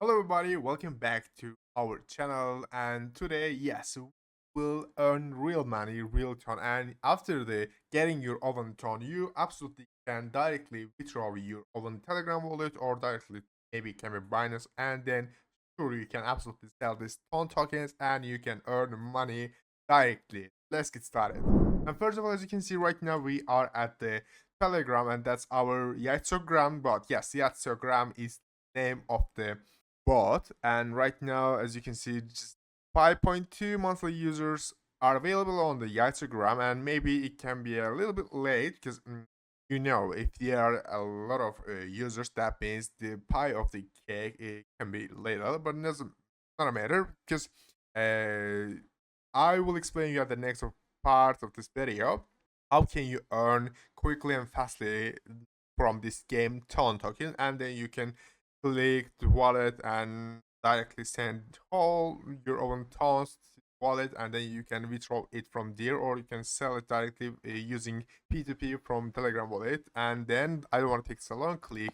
Hello everybody, welcome back to our channel, and today, yes, we'll earn real money, real ton, and after the getting your own ton, you absolutely can directly withdraw your own Telegram wallet or directly maybe can be Binance, and then sure you can absolutely sell these ton tokens and you can earn money directly. Let's get started. And first of all, as you can see right now, we are at the Telegram, and that's our Yaytsogram bot. Yes, Yaytsogram is the name of the bot, and right now, as you can see, just 5.2 monthly users are available on the Yaytsogram, and maybe it can be a little bit late because if there are a lot of users, that means the pie of the cake can be later, but it doesn't not a matter because uh, I will explain you at the next part of this video how can you earn quickly and fastly from this game ton token, and then you can click the wallet and directly send all your own tons to the wallet, and then you can withdraw it from there, or you can sell it directly using P2P from Telegram wallet. And then I don't want to take so long, click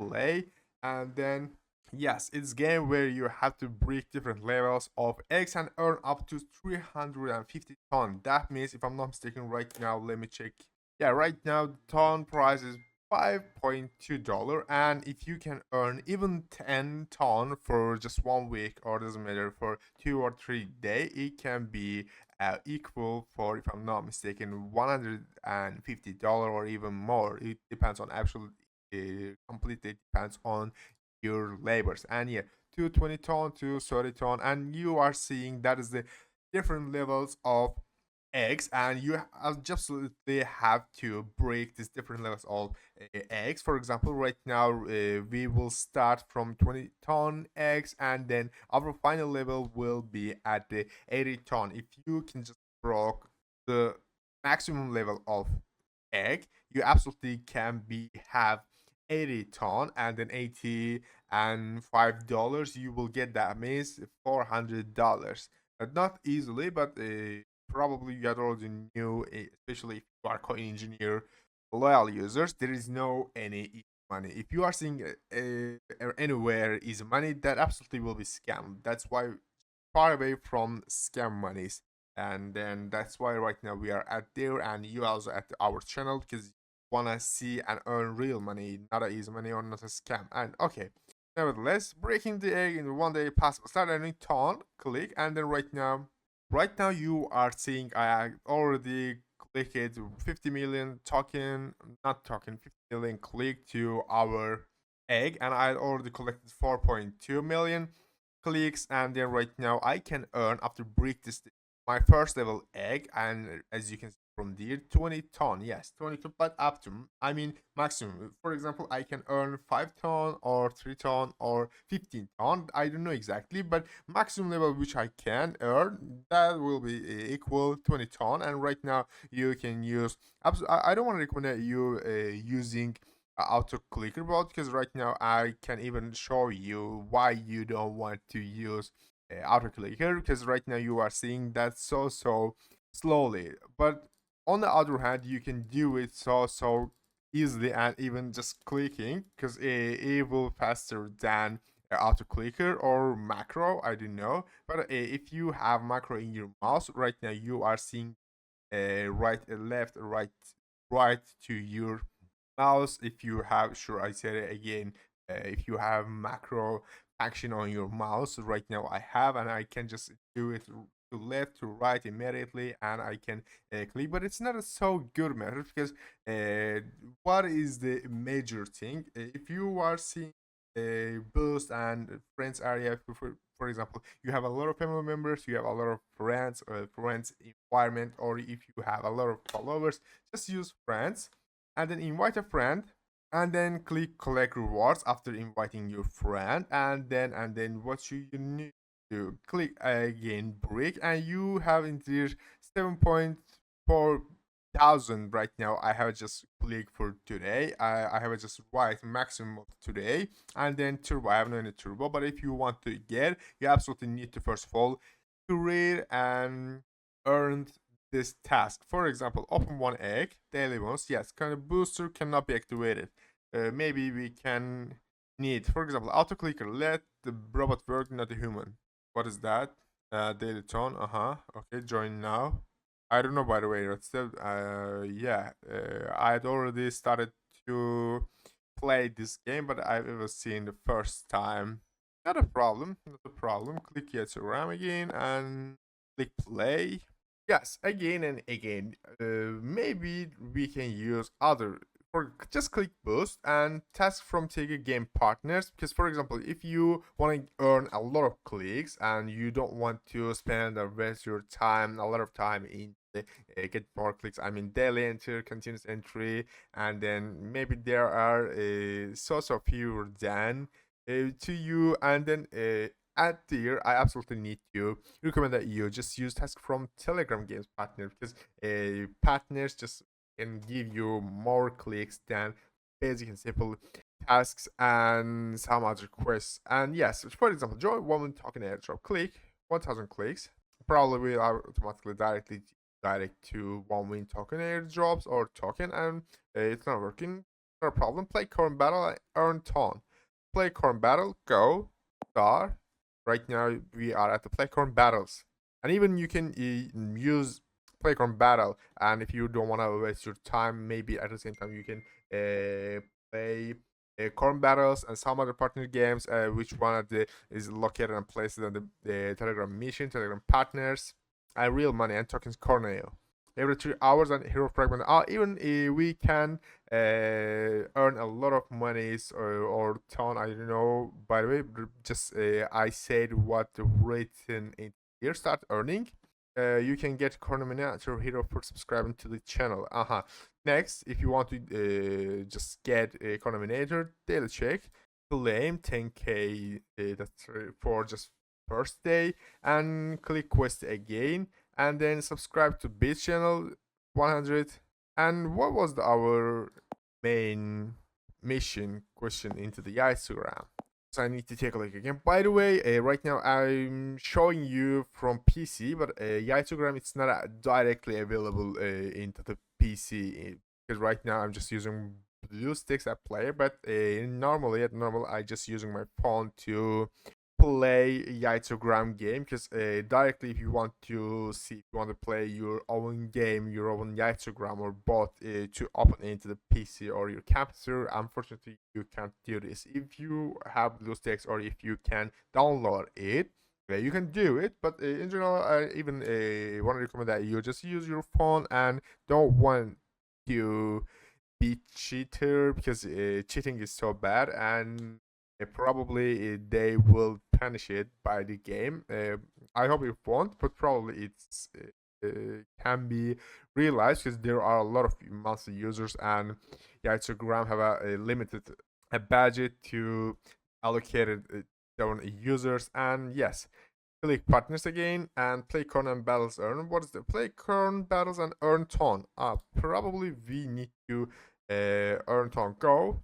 play, and then yes, it's a game where you have to break different levels of eggs and earn up to 350 ton. That means, if I'm not mistaken, right now, let me check. Yeah, right now the ton price is $5.2, and if you can earn even 10 ton for just 1 week, or doesn't matter, for 2 or 3 days, it can be equal for, if I'm not mistaken, $150 or even more. It depends on actual completely depends on your labors. And yeah, 220 ton to 30 ton, and you are seeing that is the different levels of eggs, and you absolutely have to break these different levels of eggs. For example, right now we will start from 20 ton eggs, and then our final level will be at the 80 ton. If you can just broke the maximum level of egg, you absolutely can be have 80 ton, and then 80 and $5 you will get, that means $400, but not easily, but probably you already knew, especially if you are coin engineer loyal users, there is no any easy money. If you are seeing anywhere easy money, that absolutely will be scam. That's why far away from scam monies. And then that's why right now we are at there, and you also at our channel, because you wanna see and earn real money, not a easy money or not a scam. And okay, nevertheless, breaking the egg in 1 day possible. Start a new ton, click, and then right now you are seeing I already clicked 50 million token, not token, 50 million click to our egg, and I already collected 4.2 million clicks, and then right now I can earn, after break this, my first level egg, and as you can see from there, 20 ton, yes, 20 ton, but up to, I mean maximum. For example, I can earn 5 ton or 3 ton or 15 ton, I don't know exactly, but maximum level which I can earn, that will be equal 20 ton. And right now you can use, I don't want to recommend you using auto clicker bot, because right now I can even show you why you don't want to use auto clicker, because right now you are seeing that so slowly, but on the other hand you can do it so easily, and even just clicking, because it will faster than auto clicker or macro, I don't know. But if you have macro in your mouse right now, you are seeing right, left, right to your mouse. If you have, sure, I said it again, if you have macro action on your mouse right now, I have, and I can just do it to left to right immediately, and I can click. But it's not a so good method, because what is the major thing? If you are seeing a boost and friends area, for example, you have a lot of family members, you have a lot of friends environment, or if you have a lot of followers, just use friends, and then invite a friend, and then click collect rewards after inviting your friend, and then what you need to click again break, and you have in there 7.4 thousand right now. I have just clicked for today. I have just right maximum of today, and then turbo. I have no need turbo, but if you want to get, you absolutely need to first of all create and earn this task. For example, open one egg, daily bonus. Yes, kind of booster cannot be activated. Maybe we can need, for example, auto clicker, let the robot work, not a human. What is that? Daily tone, okay, join now. I don't know, by the way, that's the, yeah, I had already started to play this game, but I've ever seen the first time. Not a problem, not a problem. Click Yaytsogram again and click play. Yes, again and again. Maybe we can use other, or just click boost and task from Tiger game partners, because for example, if you want to earn a lot of clicks and you don't want to spend or waste your time, a lot of time in the get more clicks, I mean daily enter, continuous entry, and then maybe there are source of fewer than to you, and then at here I absolutely need to recommend that you just use task from Telegram games partner, because partners just can give you more clicks than basic and simple tasks and some other quests. And yes, for example, join one token airdrop, click 1000 clicks, probably will automatically direct to 1 win token airdrops or token, and it's not working, no problem. Play current battle and earn ton. Play current battle, go, star. Right now we are at the play current battles, and even you can use play current battle, and if you don't want to waste your time, maybe at the same time you can play current battles and some other partner games, which one of the is located and placed on the Telegram mission, Telegram partners, and real money and tokens Corneo. Every 3 hours and hero fragment. Even we can earn a lot of monies or ton. I don't know. By the way, just I said what written in here. Start earning. You can get Coordinator Hero for subscribing to the channel. Next, if you want to just get a Coordinator, daily check, claim 10k that's for just first day, and click quest again, and then subscribe to Beat channel 100. And what was our main mission question into the Yaytsogram? So I need to take a look again. By the way, right now I'm showing you from PC, but Yaytsogram it's not directly available into the PC, because right now I'm just using BlueStacks app player. But normally at normal I just using my phone to play Yaytsogram game, because directly if you want to see, if you want to play your own game, your own Yaytsogram or bot to open into the PC or your computer, unfortunately you can't do this. If you have BlueStacks or if you can download it, you can do it, but in general I even want to recommend that you just use your phone and don't want to be cheater, because cheating is so bad, and probably they will punish it by the game. I hope it won't, but probably it's can be realized, because there are a lot of monthly users, and Yaytsogram have a limited budget to allocated their own users. And yes, click partners again and play corn and battles earn. What is the play corn battles and earn ton? Probably we need to earn ton. Go.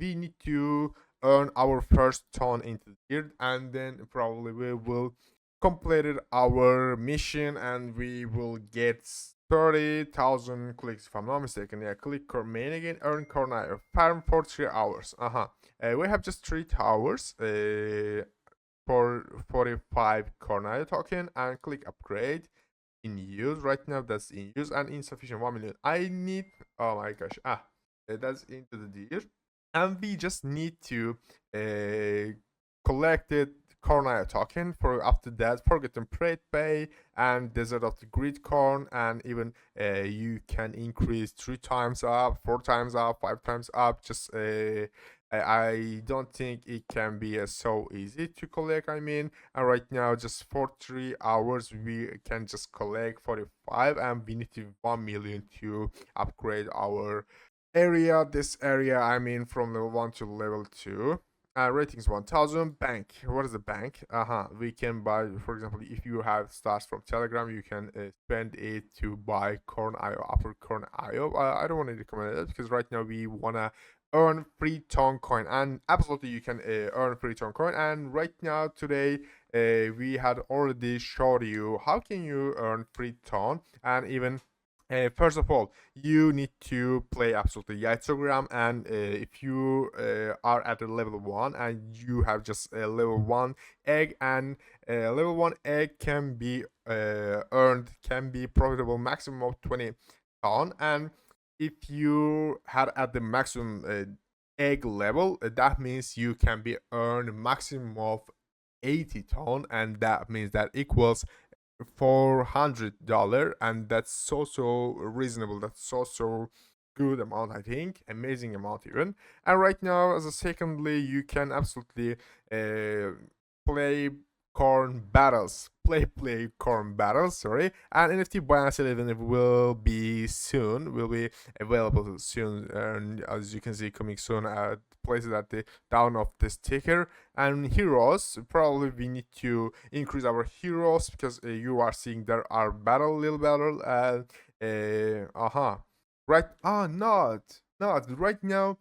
We need to earn our first ton into the year, and then probably we will completed our mission and we will get 30,000 clicks if I'm not mistaken. Yeah, click main again, earn corner, farm for 3 hours. We have just 3 hours for 45 corner token, and click upgrade in use. Right now that's in use and insufficient 1 million. I need, oh my gosh, that's into the deal, and we just need to collect it corn token. For after that, forgotten Parade Bay and Desert of the Grid Corn, and even you can increase 3 times up, 4 times up, 5 times up. Just I don't think it can be so easy to collect. I mean, and right now just for 3 hours we can just collect 45, and we need to 1 million to upgrade our area. This area, I mean, from level 1 to level 2. Ratings 1000. Bank, what is the bank? We can buy, for example, if you have stars from Telegram, you can spend it to buy corn.io, upper corn.io. I don't want to recommend it, because right now we want to earn free toncoin, and absolutely you can earn free toncoin. And right now today we had already showed you how can you earn free ton, and even First of all, you need to play absolutely Yaytsogram, and if you are at a level 1 and you have just a level 1 egg, and level 1 egg can be earned, can be profitable maximum of 20 ton, and if you had at the maximum egg level, that means you can be earned maximum of 80 ton, and that means that equals $400, and that's so reasonable. That's so good amount, I think, amazing amount even. And right now, as a secondly, you can absolutely play corn battles, play corn battles, sorry. And NFT Binance 11 will be soon, will be available soon, and as you can see, coming soon at places at the down of the sticker. And heroes, probably we need to increase our heroes, because you are seeing there are little battle, and right, not right now.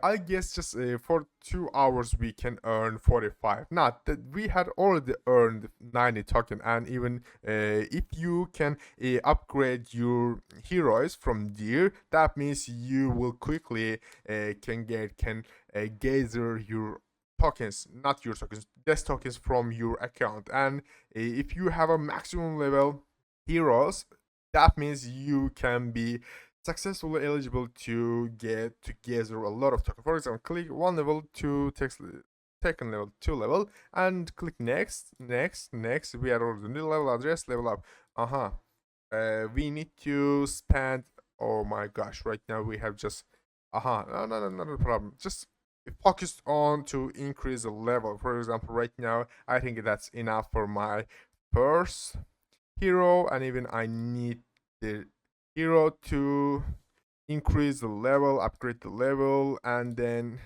I guess just for 2 hours we can earn 45. Not that we had already earned 90 token, and even if you can upgrade your heroes from there, that means you will quickly can gather your tokens, not your tokens, desk tokens from your account. And if you have a maximum level heroes, that means you can be successfully eligible to get together a lot of tokens. For example, click one level to text second level, 2 level, and click next. We are already new level address, level up. We need to spend, oh my gosh, right now we have just no, not a problem. Just focus on to increase the level. For example, right now I think that's enough for my first hero, and even I need the hero to increase the level, upgrade the level, and then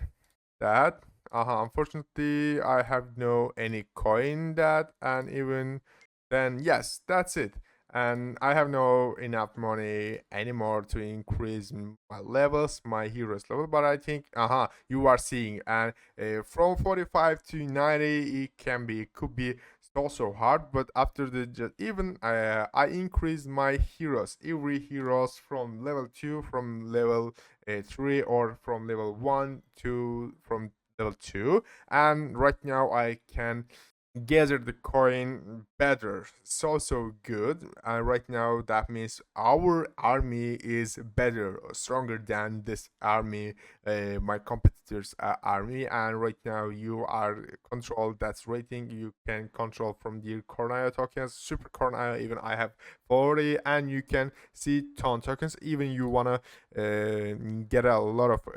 that. Unfortunately, I have no any coin that, and even then, yes, that's it. And I have no enough money anymore to increase my levels, my heroes level. But I think, you are seeing, and from 45 to 90, it could be so hard. But after the even I increased my heroes, every heroes from level 2, from level 3, or from level 1 to from level 2, and right now I can gather the coin better, so good. And right now that means our army is better, stronger than this army, my competitors army. And right now you are control that's rating, you can control from the cornea tokens, super cornea, even I have 40, and you can see ton tokens. Even you wanna get a lot of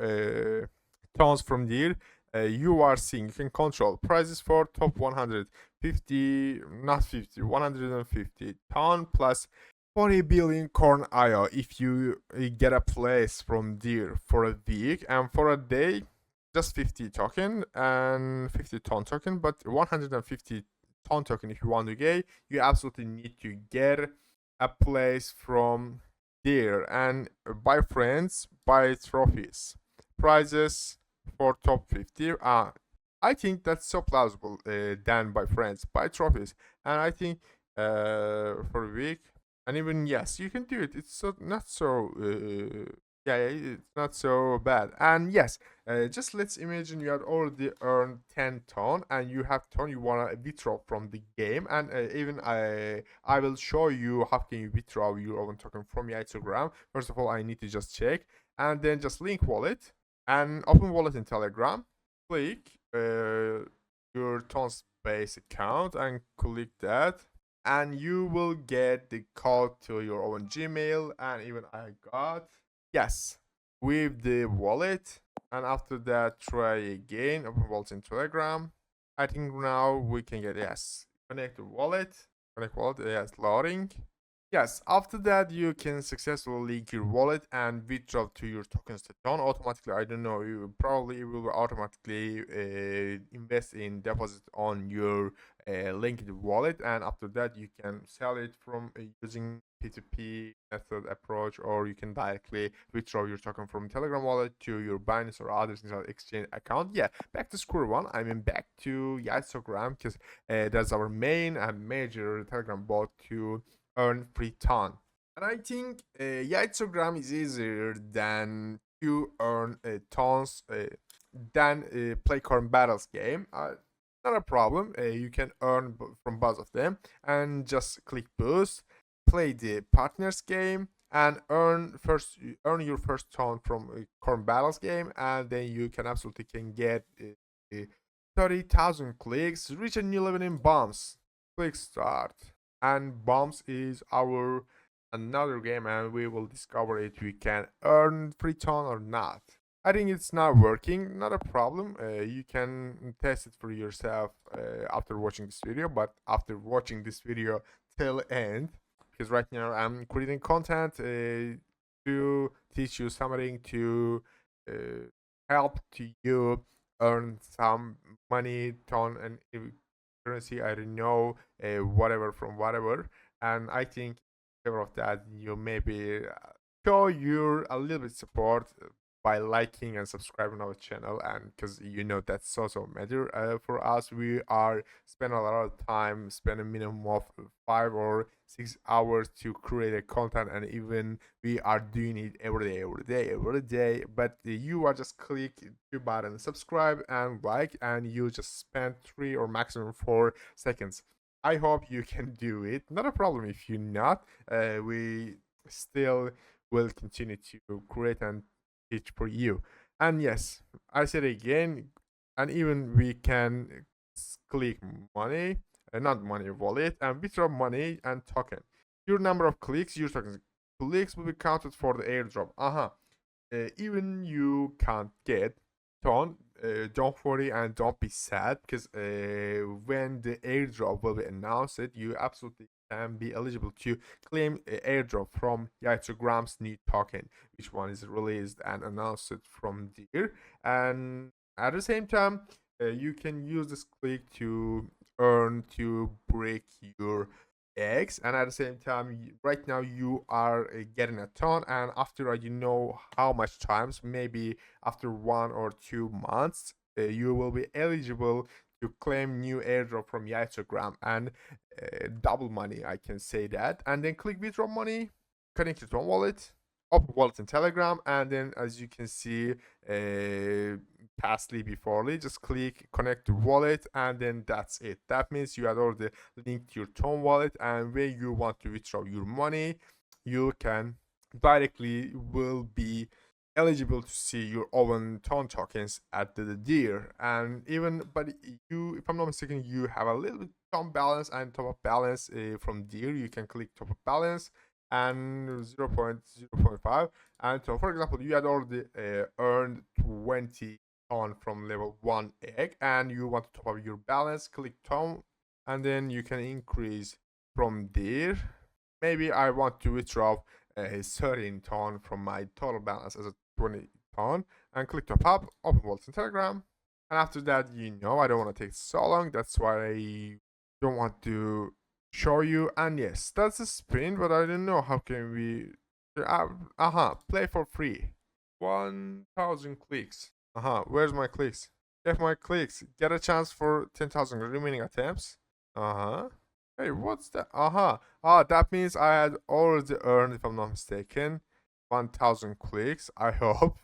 tons from there, you are seeing you can control prices for top 150, not 50, 150 ton plus 40 billion corn IO if you get a place from there for a week, and for a day just 50 token and 50 ton token. But 150 ton token, if you want to get, you absolutely need to get a place from there and buy friends, buy trophies, prizes for top 50. I think that's so plausible than by friends, by trophies. And I think for a week, and even yes, you can do it. It's not so yeah, it's not so bad. And yes, just let's imagine you had already earned 10 ton, and you have ton you wanna withdraw from the game. And even I will show you how can you withdraw your own token from Yaytsogram. First of all, I need to just check, and then just link wallet and open wallet in Telegram. Click your Tons base account and click that, and you will get the code to your own Gmail. And even I got, yes, with the wallet. And after that, try again, open wallet in Telegram. I think now we can get, yes, connect the wallet, yes, loading. Yes, after that you can successfully link your wallet and withdraw to your tokens to Ton automatically. I don't know, you probably will automatically invest in deposit on your linked wallet, and after that you can sell it from using P2P method approach, or you can directly withdraw your token from Telegram wallet to your Binance or other exchange account. Yeah, back to square one. I mean, back to Yaytsogram, because that's our main and major Telegram bot to earn free ton. And I think Yaytsogram is easier than to earn tons than play Corn Battles game. Not a problem. You can earn from both of them and just click boost, play the partners game, and earn your first ton from Corn Battles game, and then you can absolutely can get 30,000 clicks, reach a new level in bombs. Click start, and bombs is our another game, and we will discover if we can earn free ton or not. I think it's not working, not a problem. You can test it for yourself after watching this video, but after watching this video till end, because right now I'm creating content to teach you something, to uh, help to you earn some money, ton, and currency. I don't know, whatever from whatever. And I think of that, you maybe show your a little bit support by liking and subscribing our channel, and because that's also matter for us. We are spend a lot of time, spend a minimum of 5 or 6 hours to create a content, and even we are doing it every day. But you are just click the button subscribe and like, and you just spend 3 or maximum 4 seconds. I hope you can do it. Not a problem if you're not. We still will continue to create and teach for you. And yes, I said again, and even we can click money, not money wallet, and withdraw money and token. Your number of clicks, your tokens. Clicks will be counted for the airdrop. Even you can't get ton, don't worry and don't be sad, because when the airdrop will be announced, you absolutely can be eligible to claim airdrop from Yaytsogram's new token, which one is released and announced from there. And at the same time, you can use this click to earn, to break your eggs, and at the same time, right now you are getting a ton, and after how much times, maybe after 1 or 2 months, you will be eligible to claim new airdrop from Yaytsogram and double money, I can say that. And then click withdraw money, connect it to wallet, open wallet in Telegram, and then as you can see, pastly beforely, just click connect to wallet, and then that's it. That means you had already linked your Ton wallet, and when you want to withdraw your money, you can directly will be eligible to see your own Ton tokens at the deer. And even, but you, if I'm not mistaken, you have a little bit Ton balance and top up balance from deer. You can click top up balance and 0.0.5. And so, for example, you had already earned 20 ton from level 1 egg, and you want to top up your balance, click ton, and then you can increase from there. Maybe I want to withdraw a 13 ton from my total balance as a 20 ton, and click top up, open wallet in Telegram. And after that, I don't want to take so long, that's why I don't want to show you. And yes, that's a spin, but I don't know how can we play for free, 1000 clicks. Where's my clicks? Get my clicks. Get a chance for 10,000 remaining attempts. Hey, what's that? That means I had already earned, if I'm not mistaken, 1,000 clicks. I hope.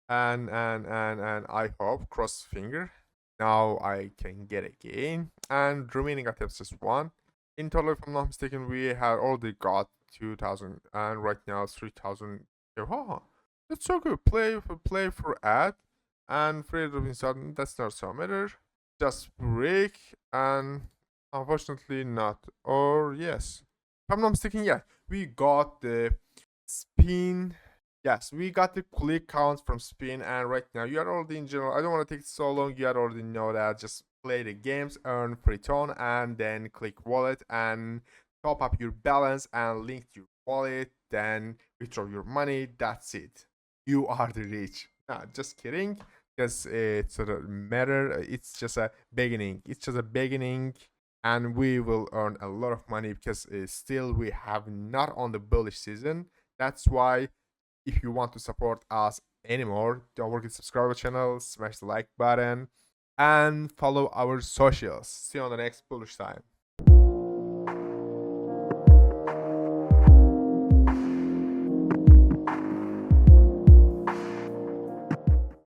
And I hope, cross finger. Now I can get again. And remaining attempts is 1. In total, if I'm not mistaken, we had already got 2,000, and right now 3,000. That's so good. Play for ad and free dropping sudden. That's not so matter. Just break, and unfortunately not. Or yes, if I'm not mistaken, yeah, we got the spin. Yes, we got the click count from spin, and right now you are already in general. I don't want to take so long. You already know that. Just play the games, earn free ton, and then click wallet and top up your balance and link your wallet. Then withdraw your money. That's it. You are the rich. Nah, just kidding. Because it doesn't matter. It's just a beginning. And we will earn a lot of money because still we have not on the bullish season. That's why, if you want to support us anymore, don't forget to subscribe to our channel, smash the like button, and follow our socials. See you on the next bullish time.